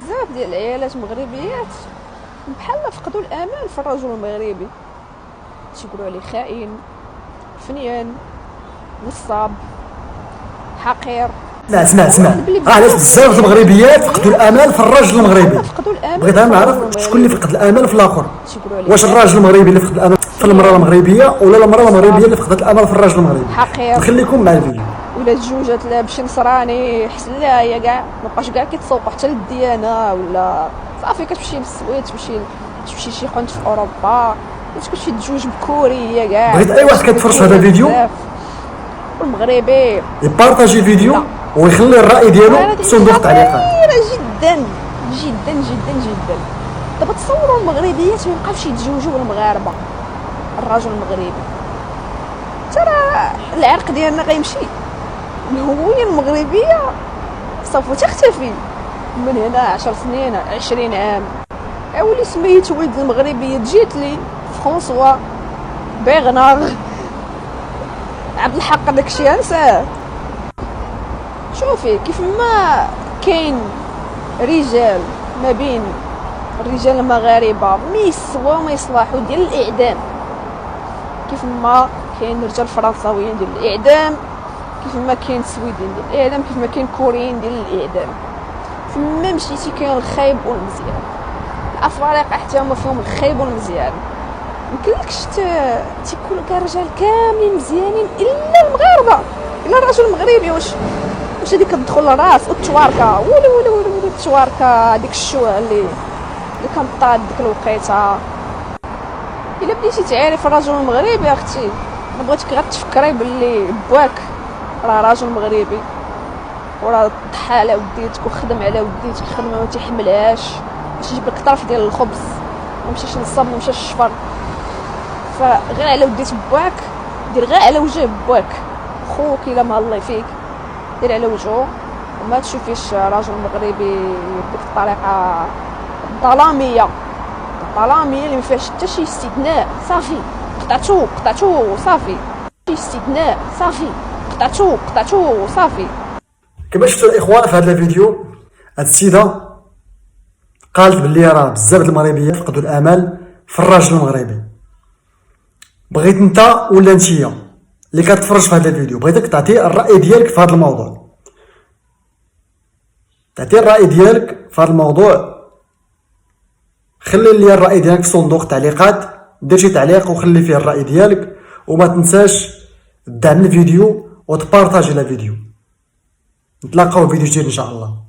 بزاف ديال العيالات مغربيات بحال فقدوا الامل في الرجل المغربي، تيقولوا عليه خائن، فنيان، نصاب، حقير. لا اسمع علاش بزاف المغربيات فقدوا الامل في الراجل المغربي؟ فقدوا الامل. بغيت نعرف شكون اللي فقد الامل في الاخر. تيقولوا عليه واش الراجل المغربي اللي فقد الامل في المراه المغربيه ولا المراه المغربيه اللي فقدت الامل في الراجل المغربي؟ حقير. نخليكم مع الفيديو. ولا تزوجات لا بشي نصراني حسن لها هي كاع مابقاش كاع كيتسوقوا حتى للديانه، ولا صافي كتمشي للسويد، تمشي شي حنت في اوروبا، وتمشي تزوج بكوري هي كاع. بغيت اي واحد كيتفرج في هذا الفيديو والمغربي يبارطاجي الفيديو ويخلي الراي ديالو في صندوق التعليقات. جدا جدا جدا جدا. دابا تصوروا المغربيات ما يبقاوش يتزوجوا بالمغاربه، الرجل المغربي ترى العرق ديالنا غيمشي، الهويه المغربيه سوف تختفي من هنا 10 سنين 20 عام. اولي سميت ولد المغربيه جيت لي فرانسوا بيغنار عبد الحق داكشي انساه. شوفي كيف ما كاين رجال ما بين الرجال المغاربه ما يسوا ما يصلحوا ديال الاعدام، كيف ما كاين رجال فرنساويين ديال الاعدام، كيف ما كاين سويدين ديال الاعدام، كيف ما كاين كوريين ديال الاعدام. فما مشيتي كاين الخايب والمزيان، الافارقه حتى هما فيهم الخايب والمزيان. مكلكش تيكون كاع الرجال كاملين مزيانين الا المغاربه، الا الرجل المغربي. واش هذيك كتدخل للراس والتواركه ولا التواركه ديك الشوع اللي كنطاد ديك الوقيته. الا بديتي تعرف الرجل المغربي اختي، انا بغيتك غير تفكري باللي باك راه راجل مغربي وراه ضحى على وديتك وخدم على وديتك خدمه ما تيحملهاش باش يجيب لك طرف ديال الخبز، ما مشاش للصب ما مشاش الشفر. فغير على وديت باك دير غير على وجه باك خوك الا مهلي فيك، دير على وجهه وما تشوفيش راجل مغربي بديك الطريقه الظلاميه اللي ما فيهاش حتى شي استثناء. صافي قطعتو صافي، شي استثناء صافي قطعتو صافي. كما شفتوا الاخوان في هذا الفيديو، هاد السيده قالت بلي راه بزاف د المغربيات فقدوا الامل في الراجل المغربي. بغيت انت ولا نتيا اللي كتفرج في هذا الفيديو، بغيتك تعطي الراي ديالك في هذا الموضوع، خلي لي الراي ديالك في صندوق التعليقات، دير شي تعليق وخلي فيه الراي ديالك، وما تنساش تدعم الفيديو وتبارطاجي الفيديو. نتلاقاو في فيديو جديد ان شاء الله.